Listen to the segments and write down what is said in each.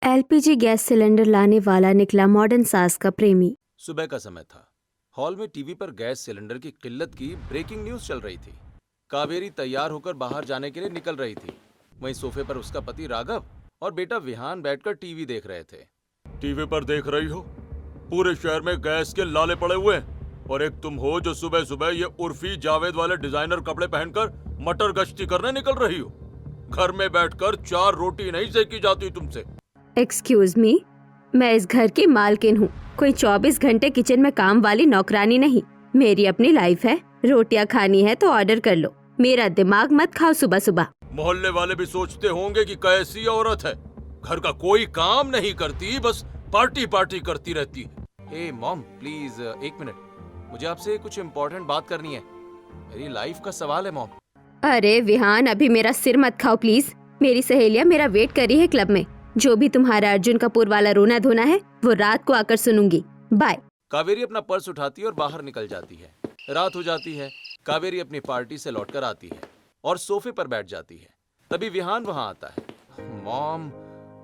LPG gas cylinder लाने वाला निकला मॉडर्न सास का प्रेमी। सुबह का समय था। हॉल में टीवी पर गैस सिलेंडर की किल्लत की ब्रेकिंग न्यूज चल रही थी। कावेरी तैयार होकर बाहर जाने के लिए निकल रही थी। वहीं सोफे पर उसका पति राघव और बेटा विहान बैठकर टीवी देख रहे थे। टीवी पर देख रही हो, पूरे शहर में गैस के लाले पड़े हुए हैं और एक तुम हो जो सुबह सुबह ये उर्फी जावेद वाले डिजाइनर कपड़े पहनकर मटर गश्ती करने निकल रही हो। घर में बैठकर 4 रोटी नहीं सेकी जाती तुमसे। एक्सक्यूज मी, मैं इस घर की मालकिन हूँ, कोई 24 घंटे किचन में काम वाली नौकरानी नहीं। मेरी अपनी लाइफ है, रोटियाँ खानी है तो ऑर्डर कर लो, मेरा दिमाग मत खाओ सुबह सुबह। मोहल्ले वाले भी सोचते होंगे कि कैसी औरत है, घर का कोई काम नहीं करती, बस पार्टी पार्टी करती रहती है। हे मॉम प्लीज एक मिनट, मुझे आपसे कुछ इम्पोर्टेंट बात करनी है। मेरी लाइफ का सवाल है मॉम। अरे विहान, अभी मेरा सिर मत खाओ प्लीज। मेरी सहेलियाँ मेरा वेट कर रही है क्लब में। जो भी तुम्हारा अर्जुन कपूर वाला रोना धोना है वो रात को आकर सुनूंगी। बाय। कावेरी अपना पर्स उठाती है और बाहर निकल जाती है। रात हो जाती है। कावेरी अपनी पार्टी से लौटकर आती है और सोफे पर बैठ जाती है। तभी विहान वहां आता है। मॉम,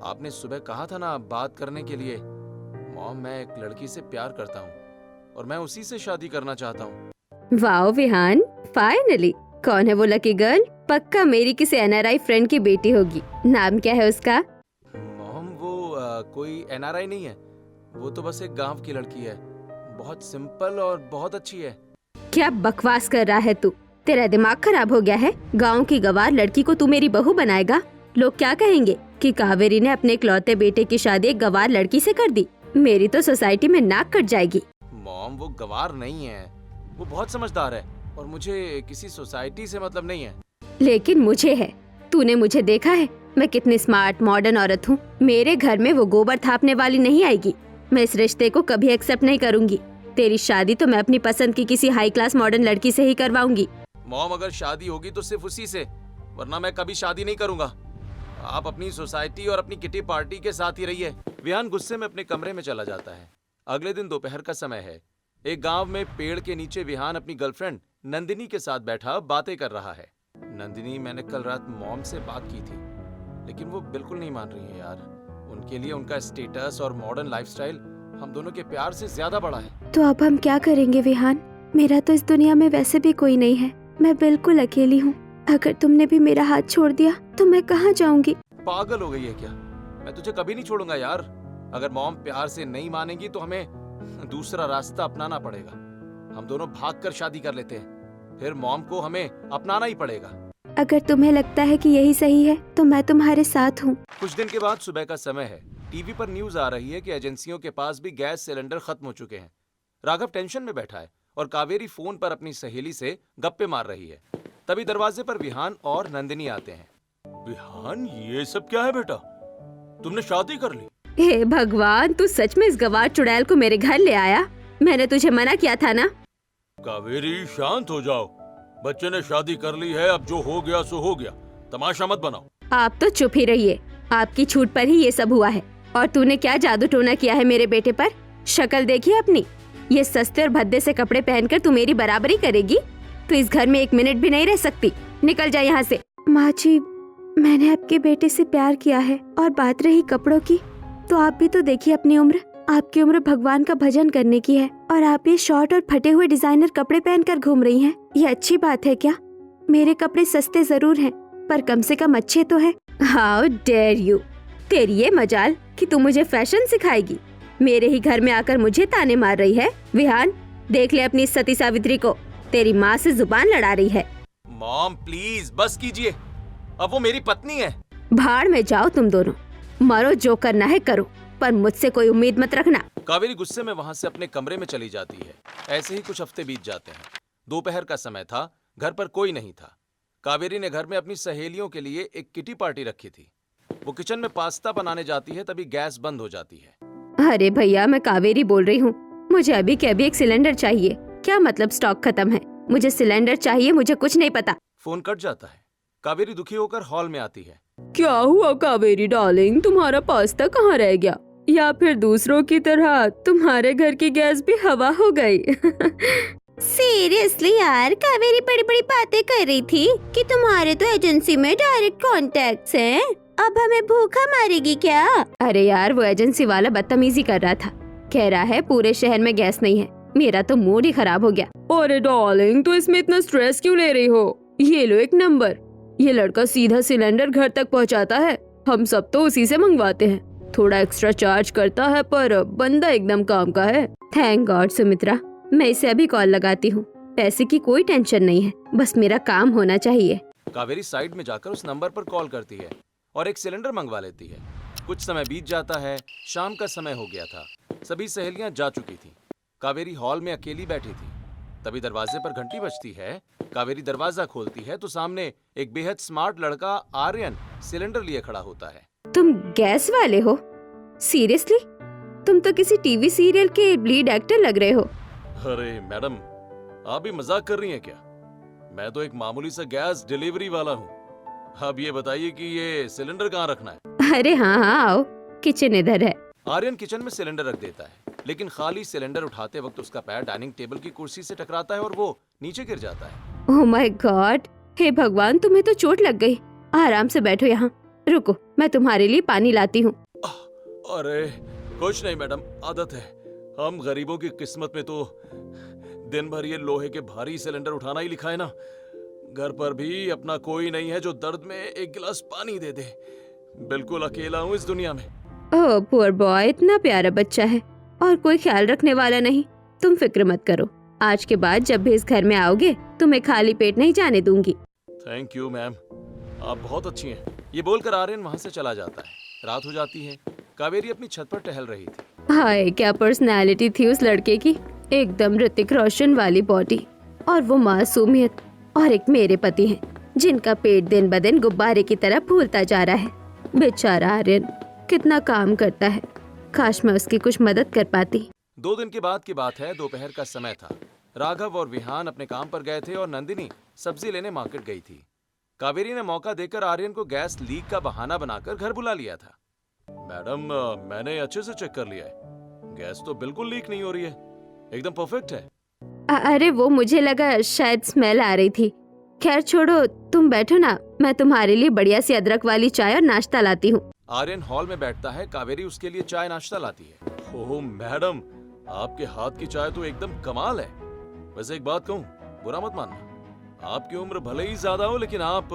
आपने सुबह कहा था ना बात करने के लिए। मॉम, मैं एक लड़की से प्यार करता हूँ और मैं उसी से शादी करना चाहता हूँ। Wow Vihaan, finally. कौन है वो लकी गर्ल? पक्का मेरी किसी एनआरआई फ्रेंड की बेटी होगी। नाम क्या है उसका? मॉम, वो कोई एनआरआई नहीं है, वो तो बस एक गांव की लड़की है। बहुत सिंपल और बहुत अच्छी है। क्या बकवास कर रहा है तू? तेरा दिमाग खराब हो गया है? गांव की गवार लड़की को तू मेरी बहू बनाएगा? लोग क्या कहेंगे कि कावेरी ने अपने इकलौते बेटे की शादी एक गवार लड़की से कर दी। मेरी तो सोसाइटी में नाक कट जाएगी। मॉम, वो गवार नहीं है, वो बहुत समझदार है और मुझे किसी सोसाइटी से मतलब नहीं है। लेकिन मुझे है। तूने मुझे देखा है, मैं कितनी स्मार्ट मॉडर्न औरत हूँ। मेरे घर में वो गोबर थापने वाली नहीं आएगी। मैं इस रिश्ते को कभी एक्सेप्ट नहीं करूँगी। तेरी शादी तो मैं अपनी पसंद की किसी हाई क्लास मॉडर्न लड़की से ही करवाऊंगी। मॉम, अगर शादी होगी तो सिर्फ उसी से, वरना मैं कभी शादी नहीं करूंगा। आप अपनी सोसाइटी और अपनी किटी पार्टी के साथ ही रहिए। विहान गुस्से में अपने कमरे में चला जाता है। अगले दिन दोपहर का समय है। एक गांव में पेड़ के नीचे विहान अपनी गर्लफ्रेंड नंदिनी के साथ बैठा बातें कर रहा है। नंदिनी, मैंने कल रात मॉम से बात की थी, लेकिन वो बिल्कुल नहीं मान रही है यार। उनके लिए उनका स्टेटस और मॉडर्न लाइफस्टाइल हम दोनों के प्यार से ज्यादा बड़ा है। तो अब हम क्या करेंगे विहान? मेरा तो इस दुनिया में वैसे भी कोई नहीं है। मैं बिल्कुल अकेली हूँ। अगर तुमने भी मेरा हाथ छोड़ दिया तो मैं कहाँ जाऊँगी? पागल हो गई है क्या? मैं तुझे कभी नहीं छोड़ूंगा यार। अगर मॉम प्यार से नहीं मानेगी तो हमें दूसरा रास्ता अपनाना पड़ेगा। हम दोनों भागकर शादी कर लेते हैं, फिर मॉम को हमें अपनाना ही पड़ेगा। अगर तुम्हें लगता है कि यही सही है तो मैं तुम्हारे साथ हूँ। कुछ दिन के बाद सुबह का समय है। टीवी पर न्यूज आ रही है कि एजेंसियों के पास भी गैस सिलेंडर खत्म हो चुके हैं। राघव टेंशन में बैठा है और कावेरी फोन पर अपनी सहेली से गप्पे मार रही है। तभी दरवाजे पर विहान और नंदिनी आते हैं। विहान, ये सब क्या है बेटा? तुमने शादी कर ली? हे भगवान, तू सच में इस गवार चुड़ैल को मेरे घर ले आया? मैंने तुझे मना किया था ना। कावेरी, शांत हो जाओ। बच्चे ने शादी कर ली है, अब जो हो गया सो हो गया। तमाशा मत बनाओ। आप तो चुप ही रहिए। आपकी छूट पर ही ये सब हुआ है। और तूने क्या जादू टोना किया है मेरे बेटे पर? शक्ल देखिए अपनी। ये सस्ते और भद्दे से कपड़े पहनकर तू मेरी बराबरी करेगी? तू इस घर में 1 मिनट भी नहीं रह सकती। निकल जा यहाँ से। माँ जी, मैंने आपके बेटे से प्यार किया है। और बात रही कपड़ों की, तो आप भी तो देखिए अपनी उम्र। आपकी उम्र भगवान का भजन करने की है और आप ये शॉर्ट और फटे हुए डिजाइनर कपड़े पहनकर घूम रही हैं। ये अच्छी बात है क्या? मेरे कपड़े सस्ते जरूर हैं, पर कम से कम अच्छे तो हैं। How dare you! तेरी ये मजाल कि तू मुझे फैशन सिखाएगी। मेरे ही घर में आकर मुझे ताने मार रही है। विहान, देख ले अपनी सती सावित्री को, तेरी माँ से जुबान लड़ा रही है। मॉम प्लीज बस कीजिए, अब वो मेरी पत्नी है। भाड़ में जाओ तुम दोनों। मरो, जो करना है करो, पर मुझसे कोई उम्मीद मत रखना। कावेरी गुस्से में वहां से अपने कमरे में चली जाती है। ऐसे ही कुछ हफ्ते बीत जाते हैं। दोपहर का समय था, घर पर कोई नहीं था। कावेरी ने घर में अपनी सहेलियों के लिए एक किटी पार्टी रखी थी। वो किचन में पास्ता बनाने जाती है, तभी गैस बंद हो जाती है। अरे भैया, मैं कावेरी बोल रही हूँ। मुझे अभी के अभी एक सिलेंडर चाहिए। क्या मतलब स्टॉक खत्म है? मुझे सिलेंडर चाहिए, मुझे कुछ नहीं पता। फोन कट जाता है। कावेरी दुखी होकर हॉल में आती है। क्या हुआ कावेरी डार्लिंग, तुम्हारा पास्ता कहाँ रह गया? या फिर दूसरों की तरह तुम्हारे घर की गैस भी हवा हो गई? सीरियसली यार, कावेरी बड़ी बड़ी बातें कर रही थी कि तुम्हारे तो एजेंसी में डायरेक्ट कॉन्टैक्ट्स हैं। अब हमें भूखा मारेगी क्या? अरे यार, वो एजेंसी वाला बदतमीजी कर रहा था। कह रहा है पूरे शहर में गैस नहीं है। मेरा तो मूड ही खराब हो गया। अरे डार्लिंग, तो इसमें इतना स्ट्रेस क्यों ले रही हो? ये लो एक नंबर। ये लड़का सीधा सिलेंडर घर तक पहुंचाता है। हम सब तो उसी से मंगवाते हैं। थोड़ा एक्स्ट्रा चार्ज करता है पर बंदा एकदम काम का है। थैंक गॉड सुमित्रा, मैं इसे अभी कॉल लगाती हूँ। पैसे की कोई टेंशन नहीं है, बस मेरा काम होना चाहिए। कावेरी साइड में जाकर उस नंबर पर कॉल करती है और एक सिलेंडर मंगवा लेती है। कुछ समय बीत जाता है। शाम का समय हो गया था। सभी सहेलियां जा चुकी थीं। कावेरी हॉल में अकेली बैठी थी। तभी दरवाजे पर घंटी बजती है। कावेरी दरवाजा खोलती है तो सामने एक बेहद स्मार्ट लड़का आर्यन सिलेंडर लिए खड़ा होता है। तुम गैस वाले हो? सीरियसली? तुम तो किसी टीवी सीरियल के लीड एक्टर लग रहे हो। अरे मैडम, आप भी मजाक कर रही हैं क्या? मैं तो एक मामूली सा गैस डिलीवरी वाला हूँ। अब ये बताइए कि ये सिलेंडर कहाँ रखना है? अरे हाँ हाँ, आओ, किचन इधर है। आर्यन किचन में सिलेंडर रख देता है, लेकिन खाली सिलेंडर उठाते वक्त उसका पैर डाइनिंग टेबल की कुर्सी से टकराता है और वो नीचे गिर जाता है। ओह माय गॉड, हे भगवान, तुम्हें तो चोट लग गई। आराम से बैठो यहाँ। रुको, मैं तुम्हारे लिए पानी लाती हूँ। अरे कुछ नहीं मैडम, आदत है। हम गरीबों की किस्मत में तो दिन भर ये लोहे के भारी सिलेंडर उठाना ही लिखा है ना। घर पर भी अपना कोई नहीं है जो दर्द में एक गिलास पानी दे दे। बिल्कुल अकेला हूँ इस दुनिया में। ओह पुअर बॉय, इतना प्यारा बच्चा है और कोई ख्याल रखने वाला नहीं। तुम फिक्र मत करो, आज के बाद जब भी इस घर में आओगे तुम्हें खाली पेट नहीं जाने दूंगी। थैंक यू मैम, आप बहुत अच्छी हैं। ये बोलकर आर्यन वहाँ से चला जाता है। रात हो जाती है। कावेरी अपनी छत पर टहल रही थी। हाय, क्या पर्सनैलिटी थी उस लड़के की। एकदम ऋतिक रोशन वाली बॉडी और वो मासूमियत। और एक मेरे पति हैं जिनका पेट दिन ब दिन गुब्बारे की तरह फूलता जा रहा है। बेचारा आर्यन कितना काम करता है। काश मैं उसकी कुछ मदद कर पाती। 2 दिन के बाद की बात है। दोपहर का समय था। राघव और विहान अपने काम पर गए थे और नंदिनी सब्जी लेने मार्केट गई थी। कावेरी ने मौका देकर आर्यन को गैस लीक का बहाना बनाकर घर बुला लिया था। मैडम, मैंने अच्छे से चेक कर लिया है। गैस तो बिल्कुल लीक नहीं हो रही है, एकदम परफेक्ट है। अरे वो मुझे लगा शायद स्मेल आ रही थी। खैर छोड़ो, तुम बैठो ना, मैं तुम्हारे लिए बढ़िया सी अदरक वाली चाय और नाश्ता लाती हूँ। आर्यन हॉल में बैठता है। कावेरी उसके लिए चाय नाश्ता लाती है। ओह मैडम, आपके हाथ की चाय तो एकदम कमाल है। वैसे एक बात कहूँ, बुरा मत मानना। आपकी उम्र भले ही ज्यादा हो, लेकिन आप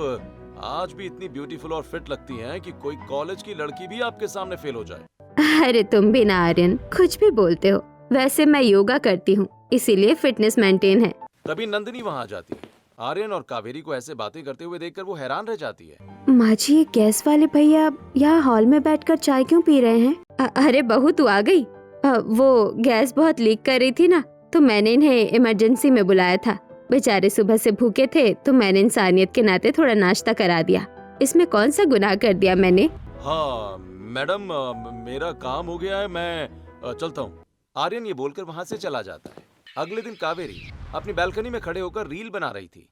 आज भी इतनी ब्यूटीफुल और फिट लगती हैं कि कोई कॉलेज की लड़की भी आपके सामने फेल हो जाए। अरे तुम भी ना आर्यन, कुछ भी बोलते हो। वैसे मैं योगा करती हूँ, इसीलिए फिटनेस मेंटेन है। तभी नंदिनी वहाँ आ जाती है। आर्यन और कावेरी को ऐसे बातें करते हुए देखकर वो हैरान रह जाती है। माँ जी, ये गैस वाले भैया यहाँ हॉल में बैठकर चाय क्यों पी रहे हैं? अरे बहू, तू आ गई। वो गैस बहुत लीक कर रही थी ना, तो मैंने इन्हें इमरजेंसी में बुलाया था। बेचारे सुबह से भूखे थे, तो मैंने इंसानियत के नाते थोड़ा नाश्ता करा दिया। इसमें कौन सा गुनाह कर दिया मैंने? हाँ मैडम, मेरा काम हो गया है, मैं चलता हूँ। आर्यन ये बोलकर वहाँ से चला जाता है। अगले दिन कावेरी अपनी बालकनी में खड़े होकर रील बना रही थी।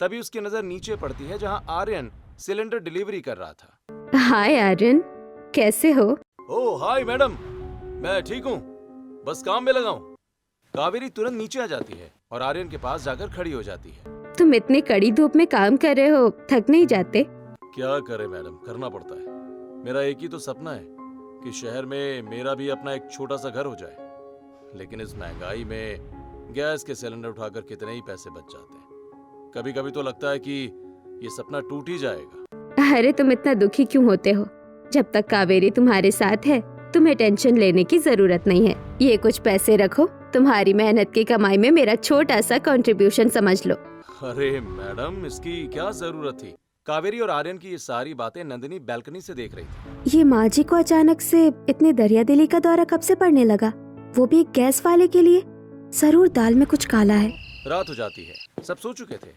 तभी उसकी नजर नीचे पड़ती है जहाँ आर्यन सिलेंडर डिलीवरी कर रहा था। हाय आर्यन, कैसे हो? ओह हाय मैडम, मैं ठीक हूँ, बस काम में लगा हूँ। कावेरी तुरंत नीचे आ जाती है और आर्यन के पास जाकर खड़ी हो जाती है। तुम इतनी कड़ी धूप में काम कर रहे हो, थक नहीं जाते? क्या करे मैडम, करना पड़ता है। मेरा एक ही तो सपना है कि शहर में मेरा भी अपना एक छोटा सा घर हो जाए, लेकिन इस महंगाई में गैस के सिलेंडर उठाकर कितने ही पैसे बच जाते हैं। कभी कभी तो लगता है कि ये सपना टूट ही जाएगा। अरे तुम इतना दुखी क्यों होते हो? जब तक कावेरी तुम्हारे साथ है तुम्हें टेंशन लेने की जरूरत नहीं है। ये कुछ पैसे रखो, तुम्हारी मेहनत की कमाई में मेरा छोटा सा कंट्रीब्यूशन समझ लो। अरे मैडम, इसकी क्या जरूरत थी? कावेरी और आर्यन की ये सारी बातें नंदिनी बालकनी से देख रही थी। ये माँ जी को अचानक से इतनी दरियादिली का दौरा कब से पड़ने लगा, वो भी एक गैस वाले के लिए? जरूर दाल में कुछ काला है। रात हो जाती है, सब सो चुके थे।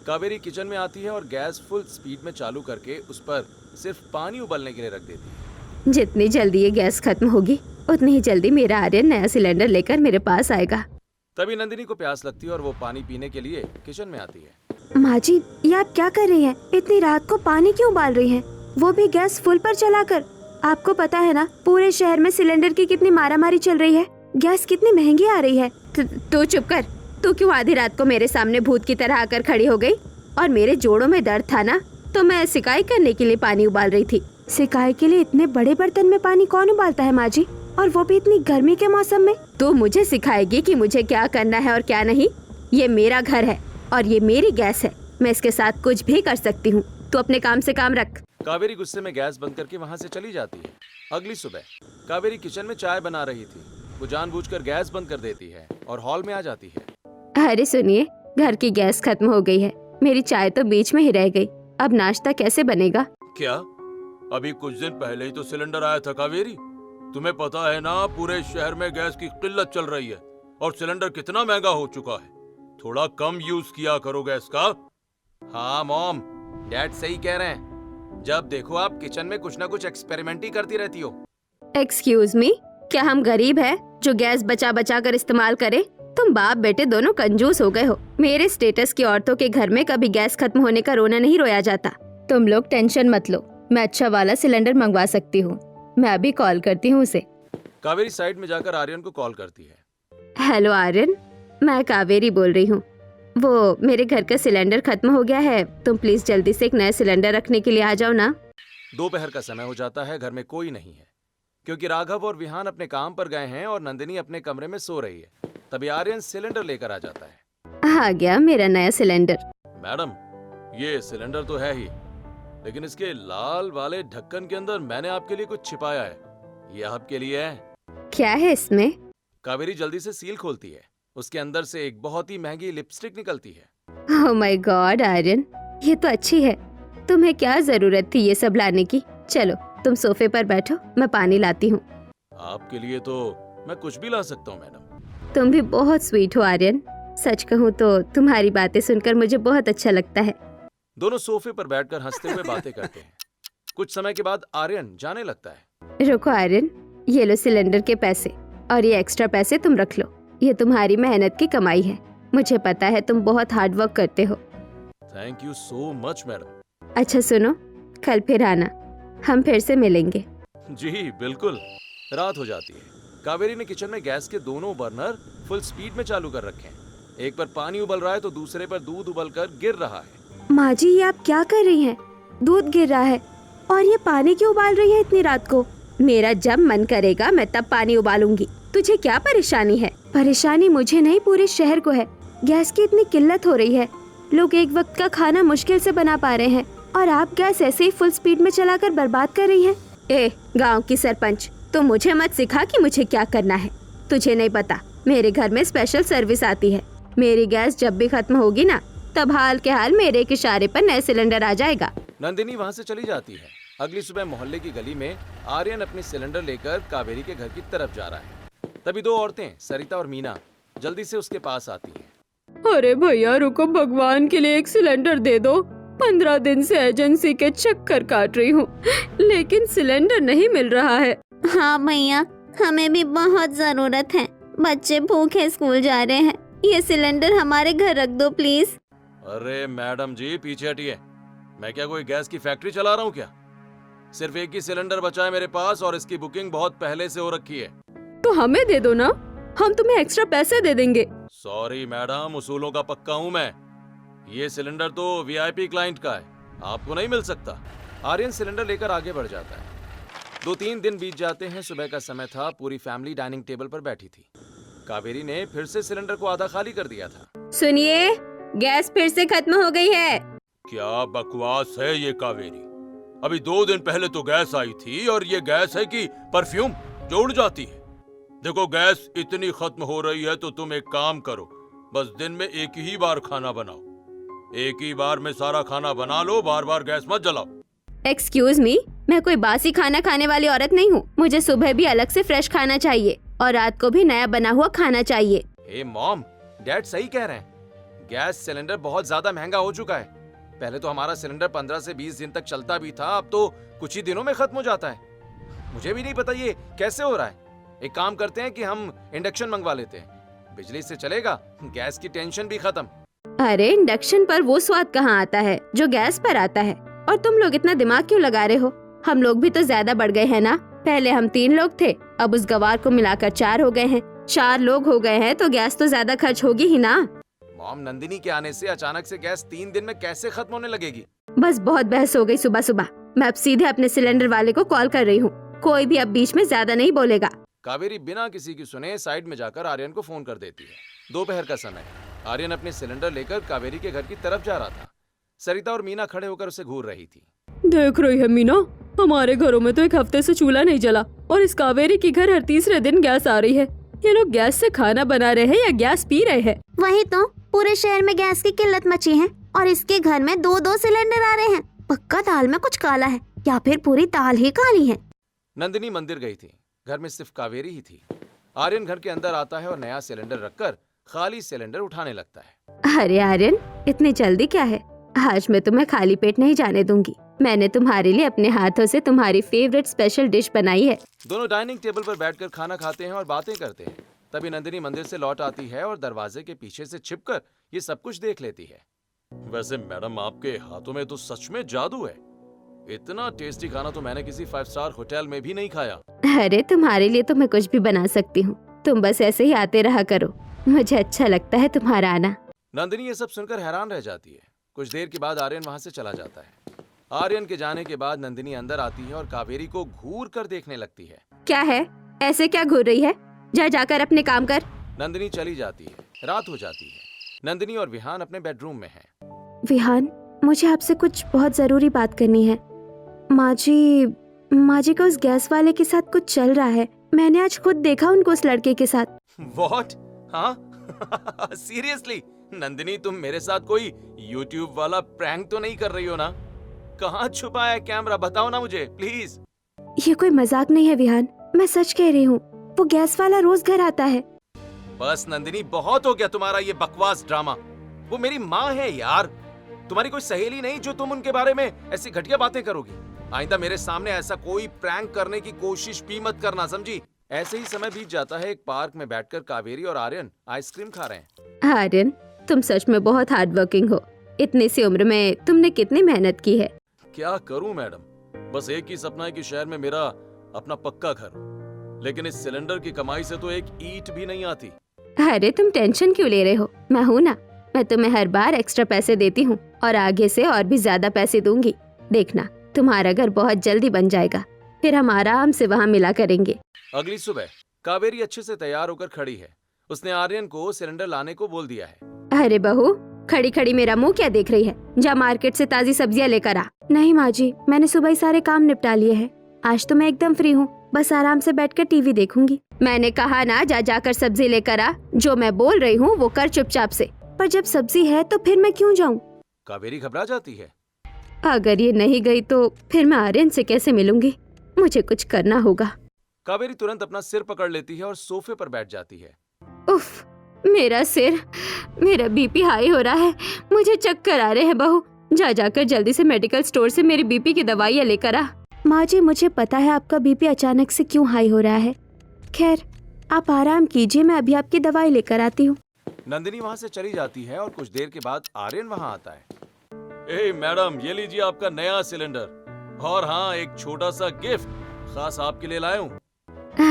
कावेरी किचन में आती है और गैस फुल स्पीड में चालू करके उस पर सिर्फ पानी उबलने के लिए रख देती है। जितनी जल्दी ये गैस खत्म होगी उतनी ही जल्दी मेरा आर्यन नया सिलेंडर लेकर मेरे पास आएगा। तभी नंदिनी को प्यास लगती है और वो पानी पीने के लिए किचन में आती है। माँ जी, ये आप क्या कर रही हैं? इतनी रात को पानी क्यों उबाल रही हैं? वो भी गैस फुल पर चलाकर। आपको पता है ना पूरे शहर में सिलेंडर की कितनी मारामारी चल रही है, गैस कितनी महंगी आ रही है। तू चुप कर। तू क्यों आधी रात को मेरे सामने भूत की तरह आकर खड़ी हो गई? और मेरे जोड़ों में दर्द था ना, तो मैं सिकाई करने के लिए पानी उबाल रही थी। सिकाई के लिए इतने बड़े बर्तन में पानी कौन उबालता है माँ जी, और वो भी इतनी गर्मी के मौसम में? तो मुझे सिखाएगी कि मुझे क्या करना है और क्या नहीं? ये मेरा घर है और ये मेरी गैस है, मैं इसके साथ कुछ भी कर सकती हूँ। तू अपने काम से काम रख। कावेरी गुस्से में गैस बंद करके वहाँ से चली जाती है। अगली सुबह कावेरी किचन में चाय बना रही थी। वो जानबूझकर गैस बंद कर देती है और हॉल में आ जाती है। अरे सुनिए, घर की गैस खत्म हो गई है, मेरी चाय तो बीच में ही रह गई, अब नाश्ता कैसे बनेगा? क्या? अभी कुछ दिन पहले ही तो सिलेंडर आया था कावेरी। तुम्हें पता है ना, पूरे शहर में गैस की किल्लत चल रही है और सिलेंडर कितना महंगा हो चुका है। थोड़ा कम यूज किया करो गैस का। हाँ मॉम, डैड सही कह रहे हैं। जब देखो आप किचन में कुछ ना कुछ एक्सपेरिमेंट ही करती रहती हो। एक्सक्यूज मी, क्या हम गरीब हैं जो गैस बचा बचा कर इस्तेमाल करे? तुम बाप बेटे दोनों कंजूस हो गए हो। मेरे स्टेटस की औरतों के घर में कभी गैस खत्म होने का रोना नहीं रोया जाता। तुम लोग टेंशन मत लो, मैं अच्छा वाला सिलेंडर मंगवा सकती हूँ। मैं अभी कॉल करती हूँ उसे। कावेरी साइड में जाकर आर्यन को कॉल करती है। हेलो आर्यन, मैं कावेरी बोल रही हूँ। वो मेरे घर का सिलेंडर खत्म हो गया है, तुम प्लीज जल्दी से एक नया सिलेंडर रखने के लिए आ जाओ ना। दोपहर का समय हो जाता है, घर में कोई नहीं है क्योंकि राघव और विहान अपने काम पर गए हैं और नंदिनी अपने कमरे में सो रही है। तभी आर्यन सिलेंडर लेकर आ जाता है। आ गया मेरा नया सिलेंडर। मैडम, ये सिलेंडर तो है ही, लेकिन इसके लाल वाले ढक्कन के अंदर मैंने आपके लिए कुछ छिपाया है। ये आपके लिए है। क्या है इसमें? कावेरी जल्दी से सील खोलती है। उसके अंदर से एक बहुत ही महंगी लिपस्टिक निकलती है। ओह माय गॉड आर्यन, ये तो अच्छी है। तुम्हें क्या जरूरत थी ये सब लाने की? चलो तुम सोफे पर बैठो, मैं पानी लाती हूँ। आपके लिए तो मैं कुछ भी ला सकता हूँ मैडम। तुम भी बहुत स्वीट हो आर्यन, सच कहूँ तो तुम्हारी बातें सुनकर मुझे बहुत अच्छा लगता है। दोनों सोफे पर बैठकर हंसते हुए बातें करते हैं। कुछ समय के बाद आर्यन जाने लगता है। रुको आर्यन, ये लो सिलेंडर के पैसे और ये एक्स्ट्रा पैसे तुम रख लो। ये तुम्हारी मेहनत की कमाई है। मुझे पता है तुम बहुत हार्ड वर्क करते हो। Thank you so much madam. अच्छा सुनो, कल फिर आना, हम फिर से मिलेंगे। जी बिल्कुल। रात हो जाती है। कावेरी ने किचन में गैस के दोनों बर्नर फुल स्पीड में चालू कर रखे हैं। एक पर पानी उबल रहा है तो दूसरे पर दूध उबलकर गिर रहा है। माँ जी, ये आप क्या कर रही हैं? दूध गिर रहा है और ये पानी क्यों उबाल रही है इतनी रात को? मेरा जब मन करेगा मैं तब पानी उबालूंगी। तुझे क्या परेशानी है? परेशानी मुझे नहीं, पूरे शहर को है। गैस की इतनी किल्लत हो रही है, लोग एक वक्त का खाना मुश्किल से बना पा रहे हैं और आप गैस ऐसे ही फुल स्पीड में चलाकर बर्बाद कर रही हैं। ए गांव की सरपंच, तो मुझे मत सिखा कि मुझे क्या करना है। तुझे नहीं पता, मेरे घर में स्पेशल सर्विस आती है। मेरी गैस जब भी खत्म होगी ना, तब हाल के हाल मेरे एक इशारे पर नया सिलेंडर आ जाएगा। नंदिनी वहाँ से चली जाती है। अगली सुबह मोहल्ले की गली में आर्यन अपने सिलेंडर लेकर कावेरी के घर की तरफ जा रहा है। तभी दो औरतें सरिता और मीना जल्दी से उसके पास आती हैं। अरे भैया रुको, भगवान के लिए एक सिलेंडर दे दो। 15 दिन से एजेंसी के चक्कर काट रही हूँ, लेकिन सिलेंडर नहीं मिल रहा है। हाँ भैया, हमें भी बहुत जरूरत है। बच्चे भूखे स्कूल जा रहे हैं। ये सिलेंडर हमारे घर रख दो प्लीज। अरे मैडम जी, पीछे हटिए। मैं क्या कोई गैस की फैक्ट्री चला रहा हूँ क्या? सिर्फ एक ही सिलेंडर बचा है मेरे पास और इसकी बुकिंग बहुत पहले से हो रखी है। तो हमें दे दो ना, हम तुम्हें एक्स्ट्रा पैसे दे देंगे। सॉरी मैडम, उसूलों का पक्का हूँ मैं। ये सिलेंडर तो वीआईपी क्लाइंट का है, आपको नहीं मिल सकता। आर्यन सिलेंडर लेकर आगे बढ़ जाता है। 2-3 दिन बीत जाते हैं। सुबह का समय था। पूरी फैमिली डाइनिंग टेबल पर बैठी थी। कावेरी ने फिर से सिलेंडर को आधा खाली कर दिया था। सुनिए, गैस फिर से खत्म हो गई है। क्या बकवास है ये कावेरी? अभी 2 दिन पहले तो गैस आई थी और ये गैस है कि परफ्यूम जो उड़ जाती है। देखो, गैस इतनी खत्म हो रही है तो तुम एक काम करो, बस दिन में एक ही बार खाना बनाओ। एक ही बार में सारा खाना बना लो, बार बार गैस मत जलाओ। एक्सक्यूज मी, मैं कोई बासी खाना खाने वाली औरत नहीं हूँ। मुझे सुबह भी अलग से फ्रेश खाना चाहिए और रात को भी नया बना हुआ खाना चाहिए। हे मॉम, डैड सही कह रहे हैं। गैस सिलेंडर बहुत ज्यादा महंगा हो चुका है। पहले तो हमारा सिलेंडर 15 से 20 दिन तक चलता भी था, अब तो कुछ ही दिनों में खत्म हो जाता है। मुझे भी नहीं पता ये कैसे हो रहा है। एक काम करते हैं कि हम इंडक्शन मंगवा लेते हैं, बिजली से चलेगा, गैस की टेंशन भी खत्म। अरे इंडक्शन पर वो स्वाद कहाँ आता है जो गैस पर आता है? और तुम लोग इतना दिमाग क्यों लगा रहे हो? हम लोग भी तो ज्यादा बढ़ गए हैं ना। पहले हम 3 लोग थे, अब उस गवार को मिलाकर 4 हो गए हैं। 4 लोग हो गए हैं तो गैस तो ज्यादा खर्च होगी ही ना। मॉम, नंदिनी के आने से अचानक से गैस 3 दिन में कैसे खत्म होने लगेगी? बस बहुत बहस हो गई सुबह सुबह। मैं अब सीधे अपने सिलेंडर वाले को कॉल कर रही हूँ। कोई भी अब बीच में ज्यादा नहीं बोलेगा। कावेरी बिना किसी की सुने साइड में जाकर आर्यन को फोन कर देती है। दोपहर का समय है। आर्यन अपने सिलेंडर लेकर कावेरी के घर की तरफ जा रहा था। सरिता और मीना खड़े होकर उसे घूर रही थी। देख रही है मीना, हमारे घरों में तो एक हफ्ते से चूल्हा नहीं जला और इस कावेरी के घर हर तीसरे दिन गैस आ रही है। ये लोग गैस से खाना बना रहे हैं या गैस पी रहे हैं? वही तो, पूरे शहर में गैस की किल्लत मची है और इसके घर में 2-2 सिलेंडर आ रहे हैं। पक्का दाल में कुछ काला है या फिर पूरी दाल ही काली है। नंदिनी मंदिर गई थी। घर में सिर्फ कावेरी ही थी। आर्यन घर के अंदर आता है और नया सिलेंडर रखकर खाली सिलेंडर उठाने लगता है। अरे आर्यन, इतनी जल्दी क्या है? आज मैं तुम्हें खाली पेट नहीं जाने दूंगी। मैंने तुम्हारे लिए अपने हाथों से तुम्हारी फेवरेट स्पेशल डिश बनाई है। दोनों डाइनिंग टेबल पर बैठकर खाना खाते हैं और बातें करते हैं। तभी नंदिनी मंदिर से लौट आती है और दरवाजे के पीछे से छिपकर ये सब कुछ देख लेती है। वैसे मैडम, आपके हाथों में तो सच में जादू है। इतना टेस्टी खाना तो मैंने किसी 5 स्टार होटल में भी नहीं खाया। अरे तुम्हारे लिए तो मैं कुछ भी बना सकती हूँ। तुम बस ऐसे ही आते रहा करो। मुझे अच्छा लगता है तुम्हारा आना। नंदिनी ये सब सुनकर हैरान रह जाती है। कुछ देर के बाद आर्यन वहां से चला जाता है। आर्यन के जाने के बाद नंदिनी अंदर आती है और कावेरी को घूर कर देखने लगती है। क्या है? ऐसे क्या घूर रही है? जा जाकर अपने काम कर। नंदिनी चली जाती है। रात हो जाती है। नंदिनी और विहान अपने बेडरूम में हैं। विहान, मुझे आपसे कुछ बहुत जरूरी बात करनी है। माँ जी को उस गैस वाले के साथ कुछ चल रहा है। मैंने आज खुद देखा उनको उस लड़के के साथ। What? हाँ? सीरियसली? नंदिनी, तुम मेरे साथ कोई YouTube वाला प्रैंक तो नहीं कर रही हो ना? कहाँ छुपा है कैमरा? बताओ ना मुझे प्लीज। ये कोई मजाक नहीं है विहान, मैं सच कह रही हूँ। वो गैस वाला रोज घर आता है। बस नंदिनी, बहुत हो गया तुम्हारा ये बकवास ड्रामा। वो मेरी माँ है यार, तुम्हारी कोई सहेली नहीं जो तुम उनके बारे में ऐसी घटिया बातें करोगी। आइंदा मेरे सामने ऐसा कोई प्रैंक करने की कोशिश भी मत करना, समझी? ऐसे ही समय बीत जाता है। एक पार्क में बैठकर कावेरी और आर्यन आइसक्रीम खा रहे हैं। आर्यन, तुम सच में बहुत हार्ड वर्किंग हो। इतनी सी उम्र में तुमने कितनी मेहनत की है। क्या करूं मैडम, बस एक ही सपना है कि शहर में मेरा अपना पक्का घर हो। लेकिन इस सिलेंडर की कमाई से तो एक ईंट भी नहीं आती। अरे तुम टेंशन क्यों ले रहे हो? मैं हूँ ना, मैं तुम्हें हर बार एक्स्ट्रा पैसे देती हूँ और आगे से और भी ज्यादा पैसे दूंगी। देखना, तुम्हारा घर बहुत जल्दी बन जाएगा। फिर हम आराम से वहाँ मिला करेंगे। अगली सुबह कावेरी अच्छे से तैयार होकर खड़ी है। उसने आर्यन को सिलेंडर लाने को बोल दिया है। अरे बहू, खड़ी खड़ी मेरा मुंह क्या देख रही है? जा मार्केट से ताजी सब्जियां लेकर आ। नहीं माँ जी, मैंने सुबह ही सारे काम निपटा लिए हैं। आज तो मैं एकदम फ्री हूँ, बस आराम से बैठकर टीवी देखूंगी। मैंने कहा ना, जा जाकर सब्जी लेकर आ। जो मैं बोल रही हूँ वो कर चुपचाप से। पर जब सब्जी है तो फिर मैं क्यों जाऊँ? कावेरी घबरा जाती है। अगर ये नहीं गई तो फिर मैं आर्यन से कैसे मिलूंगी? मुझे कुछ करना होगा। कावेरी तुरंत अपना सिर पकड़ लेती है और सोफे पर बैठ जाती है। उफ, मेरा सिर, मेरा बीपी हाई हो रहा है। मुझे चक्कर आ रहे हैं। बहू, जा जाकर जल्दी से मेडिकल स्टोर से मेरी बीपी की दवाइयाँ लेकर आ। माँ जी, मुझे पता है आपका बीपी अचानक से क्यों हाई हो रहा है। खैर, आप आराम कीजिए, मैं अभी आपकी दवाई लेकर आती हूँ। नंदिनी वहाँ से चली जाती है और कुछ देर के बाद आर्यन वहाँ आता है। ए मैडम, ये लीजिए आपका नया सिलेंडर। और हाँ, एक छोटा सा गिफ्ट खास आपके लिए लाया हूँ।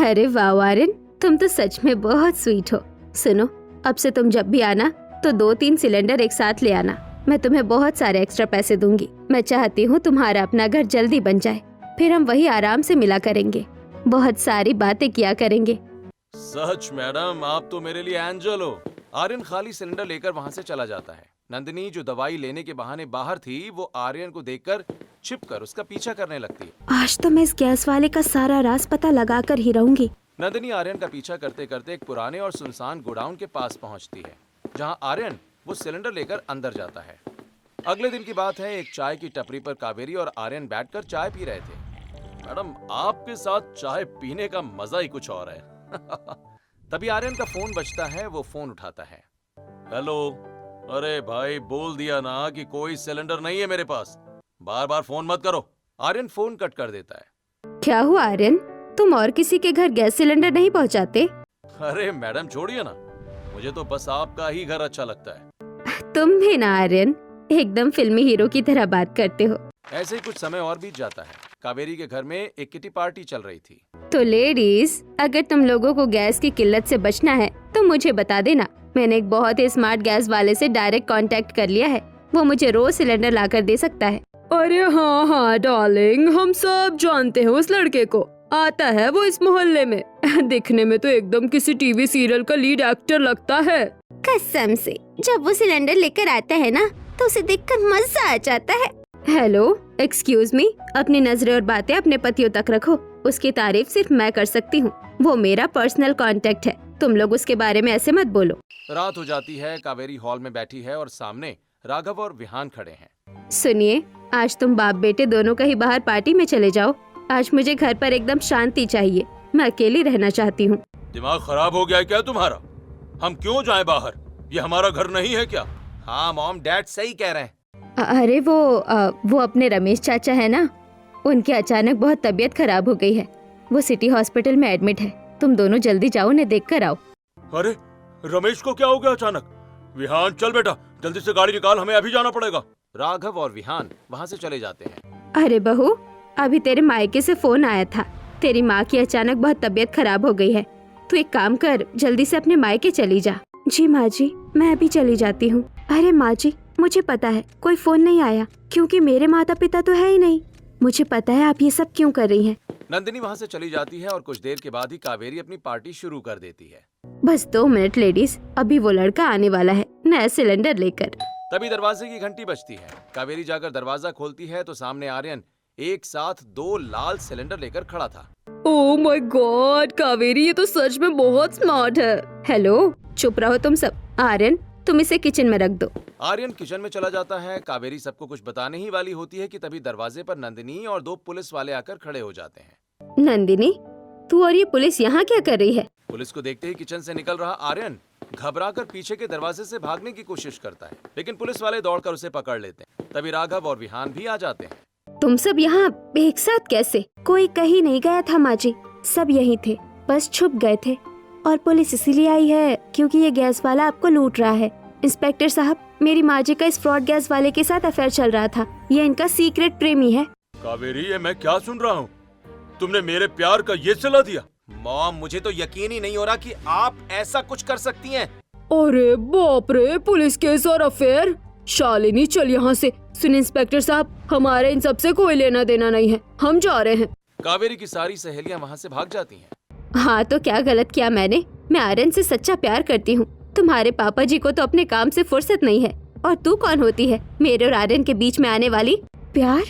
अरे वाह आर्यन, तुम तो सच में बहुत स्वीट हो। सुनो, अब से तुम जब भी आना तो 2-3 सिलेंडर एक साथ ले आना। मैं तुम्हें बहुत सारे एक्स्ट्रा पैसे दूंगी। मैं चाहती हूँ तुम्हारा अपना घर जल्दी बन जाए, फिर हम वही आराम से मिला करेंगे, बहुत सारी बातें किया करेंगे। सच मैडम, आप तो मेरे लिए एंजल हो। आर्यन खाली सिलेंडर लेकर वहाँ से चला जाता है। नंदिनी, जो दवाई लेने के बहाने बाहर थी, वो आर्यन को देखकर छिपकर उसका पीछा करने लगती है। आज तो मैं इस गैस वाले का सारा राज पता लगा कर ही रहूंगी। नंदिनी आर्यन का पीछा करते करते एक पुराने और सुनसान गोडाउन के पास पहुंचती है, जहां आर्यन वो सिलेंडर लेकर अंदर जाता है। अगले दिन की बात है। एक चाय की टपरी पर कावेरी और आर्यन बैठकर चाय पी रहे थे। मैडम, आपके साथ चाय पीने का मजा ही कुछ और है। तभी आर्यन का फोन बजता है। वो फोन उठाता है। हेलो। अरे भाई, बोल दिया ना कि कोई सिलेंडर नहीं है मेरे पास। बार बार फोन मत करो। आर्यन फोन कट कर देता है। क्या हुआ आर्यन, तुम और किसी के घर गैस सिलेंडर नहीं पहुंचाते? अरे मैडम, छोड़िए ना, मुझे तो बस आपका ही घर अच्छा लगता है। तुम भी ना आर्यन, एकदम फिल्मी हीरो की तरह बात करते हो। ऐसे ही कुछ समय और बीत जाता है। कावेरी के घर में एक किटी पार्टी चल रही थी। तो लेडीज, अगर तुम लोगों को गैस की किल्लत से बचना है तो मुझे बता देना। मैंने एक बहुत ही स्मार्ट गैस वाले से डायरेक्ट कांटेक्ट कर लिया है। वो मुझे रोज सिलेंडर लाकर दे सकता है। अरे हाँ हाँ डार्लिंग, हम सब जानते हैं उस लड़के को। आता है वो इस मोहल्ले में। दिखने में तो एकदम किसी टीवी सीरियल का लीड एक्टर लगता है। कसम से जब वो सिलेंडर लेकर आता है ना तो उसे देखकर मजा आ जाता है। हेलो, एक्सक्यूज मी, अपनी नजरें और बातें अपने पतियों तक रखो। उसकी तारीफ सिर्फ मैं कर सकती हूँ। वो मेरा पर्सनल कांटेक्ट है। तुम लोग उसके बारे में ऐसे मत बोलो। रात हो जाती है। कावेरी हॉल में बैठी है और सामने राघव और विहान खड़े हैं। सुनिए, आज तुम बाप बेटे दोनों कहीं बाहर पार्टी में चले जाओ। आज मुझे घर पर एकदम शांति चाहिए। मैं अकेली रहना चाहती हूँ। दिमाग खराब हो गया है क्या तुम्हारा? हम क्यों जाएं बाहर? ये हमारा घर नहीं है क्या? हाँ मॉम, डैड सही कह रहे हैं। अरे वो अपने रमेश चाचा है ना, उनकी अचानक बहुत तबीयत खराब हो गई है। वो सिटी हॉस्पिटल में एडमिट है। तुम दोनों जल्दी जाओ, उन्हें देख कर आओ। अरे रमेश को क्या हो गया अचानक? विहान चल बेटा, जल्दी से गाड़ी निकाल, हमें अभी जाना पड़ेगा। राघव और विहान वहाँ से चले जाते हैं। अरे बहू, अभी तेरे मायके से फोन आया था। तेरी माँ की अचानक बहुत तबीयत खराब हो गई है। तू एक काम कर, जल्दी से अपने मायके चली जा। जी माँ जी, मैं अभी चली जाती हूँ। अरे माँ जी, मुझे पता है कोई फोन नहीं आया, क्योंकि मेरे माता पिता तो है ही नहीं। मुझे पता है आप ये सब क्यों कर रही हैं। नंदिनी वहाँ से चली जाती है और कुछ देर के बाद ही कावेरी अपनी पार्टी शुरू कर देती है। बस 2 मिनट लेडीज, अभी वो लड़का आने वाला है नया सिलेंडर लेकर। तभी दरवाजे की घंटी बजती है। कावेरी जाकर दरवाजा खोलती है तो सामने आर्यन एक साथ 2 लाल सिलेंडर लेकर खड़ा था। ओह माय गॉड कावेरी, ये तो सच में बहुत स्मार्ट है। हेलो, चुप रहो तुम सब। आर्यन, तुम इसे किचन में रख दो। आर्यन किचन में चला जाता है। कावेरी सबको कुछ बताने ही वाली होती है कि तभी दरवाजे पर नंदिनी और 2 पुलिस वाले आकर खड़े हो जाते हैं। नंदिनी, तू और ये पुलिस यहाँ क्या कर रही है? पुलिस को देखते ही किचन से निकल रहा आर्यन घबराकर पीछे के दरवाजे से भागने की कोशिश करता है, लेकिन पुलिस वाले दौड़कर उसे पकड़ लेते हैं। तभी राघव और विहान भी आ जाते हैं। तुम सब यहाँ एक साथ कैसे? कोई कहीं नहीं गया था माँ जी, सब यहीं थे, बस छुप गए थे। और पुलिस इसीलिए आई है क्योंकि ये गैस वाला आपको लूट रहा है। इंस्पेक्टर साहब, मेरी माँ जी का इस फ्रॉड गैस वाले के साथ अफेयर चल रहा था। ये इनका सीक्रेट प्रेमी है। कावेरी, ये मैं क्या सुन रहा हूँ? तुमने मेरे प्यार का ये सिला दिया? मॉम, मुझे तो यकीन ही नहीं हो रहा कि आप ऐसा कुछ कर सकती हैं। अरे बाप रे, पुलिस केस और अफेयर। शालिनी, चल यहाँ से। सुन इंस्पेक्टर साहब, हमारे इन सब से कोई लेना देना नहीं है, हम जा रहे हैं। कावेरी की सारी सहेलियां वहाँ से भाग जाती हैं। हाँ तो क्या गलत किया मैंने? मैं आर्यन से सच्चा प्यार करती हूँ। तुम्हारे पापा जी को तो अपने काम से फुर्सत नहीं है, और तू कौन होती है मेरे और आर्यन के बीच में आने वाली? प्यार?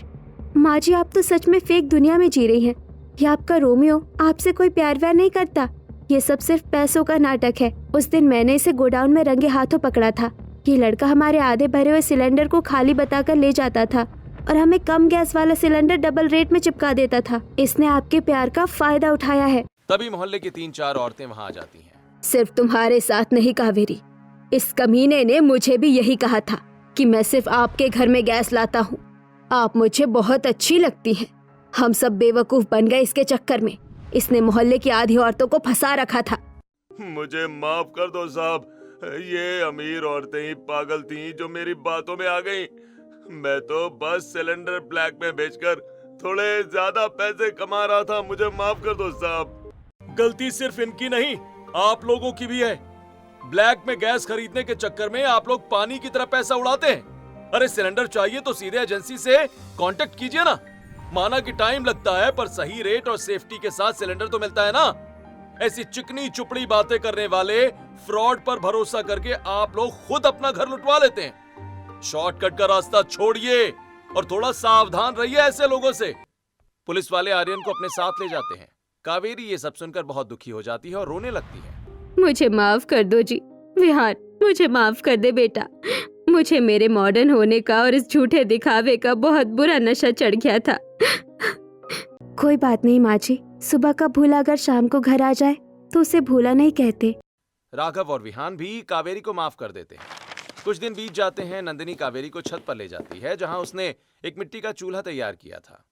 माँ जी, आप तो सच में फेक दुनिया में जी रही हैं। ये आपका रोमियो आपसे कोई प्यार व्यार नहीं करता। ये सब सिर्फ पैसों का नाटक है। उस दिन मैंने इसे गोडाउन में रंगे हाथों पकड़ा था। ये लड़का हमारे आधे भरे हुए सिलेंडर को खाली बताकर ले जाता था और हमें कम गैस वाला सिलेंडर डबल रेट में चिपका देता था। इसने आपके प्यार का फायदा उठाया है। तभी मोहल्ले की 3-4 औरतें वहाँ आ जाती हैं। सिर्फ तुम्हारे साथ नहीं कावेरी, इस कमीने ने मुझे भी यही कहा था कि मैं सिर्फ आपके घर में गैस लाता हूँ। आप मुझे बहुत अच्छी लगती हैं। हम सब बेवकूफ बन गए इसके चक्कर में। इसने मोहल्ले की आधी औरतों को फंसा रखा था। मुझे माफ कर दो साहब, ये अमीर औरतें ही पागल थीं जो मेरी बातों में आ गईं। मैं तो बस सिलेंडर ब्लैक में बेचकर थोड़े ज्यादा पैसे कमा रहा था। मुझे माफ कर दो साहब। गलती सिर्फ इनकी नहीं, आप लोगों की भी है। ब्लैक में गैस खरीदने के चक्कर में आप लोग पानी की तरह पैसा उड़ाते हैं। अरे सिलेंडर चाहिए तो सीधे एजेंसी से कांटेक्ट कीजिए ना। माना कि टाइम लगता है, पर सही रेट और सेफ्टी के साथ सिलेंडर तो मिलता है ना। ऐसी चिकनी चुपड़ी बातें करने वाले फ्रॉड पर भरोसा करके आप लोग खुद अपना घर लुटवा लेते हैं। शॉर्टकट का रास्ता छोड़िए और थोड़ा सावधान रहिए ऐसे लोगों से। पुलिस वाले आर्यन को अपने साथ ले जाते हैं। कावेरी ये सब सुनकर बहुत दुखी हो जाती है और रोने लगती है। मुझे माफ कर दो जी। विहान, मुझे माफ कर दे बेटा। मुझे मेरे मॉडर्न होने का और इस झूठे दिखावे का बहुत बुरा नशा चढ़ गया था। कोई बात नहीं माँ जी, सुबह का भूला अगर शाम को घर आ जाए तो उसे भूला नहीं कहते। राघव और विहान भी कावेरी को माफ कर देते हैं। कुछ दिन बीत जाते हैं। नंदिनी कावेरी को छत पर ले जाती है जहां उसने एक मिट्टी का चूल्हा तैयार किया था।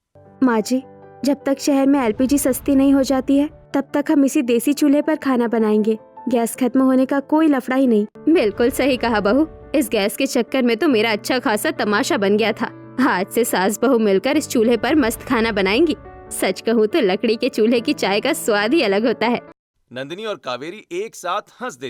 माँ जी, जब तक शहर में एलपीजी सस्ती नहीं हो जाती है तब तक हम इसी देसी चूल्हे पर खाना बनाएंगे। गैस खत्म होने का कोई लफड़ा ही नहीं। बिल्कुल सही कहा बहू। इस गैस के चक्कर में तो मेरा अच्छा खासा तमाशा बन गया था। आज से सास बहू मिलकर इस चूल्हे पर मस्त खाना बनाएंगी। सच कहूँ तो लकड़ी के चूल्हे की चाय का स्वाद ही अलग होता है। नंदिनी और कावेरी एक साथ हंस देती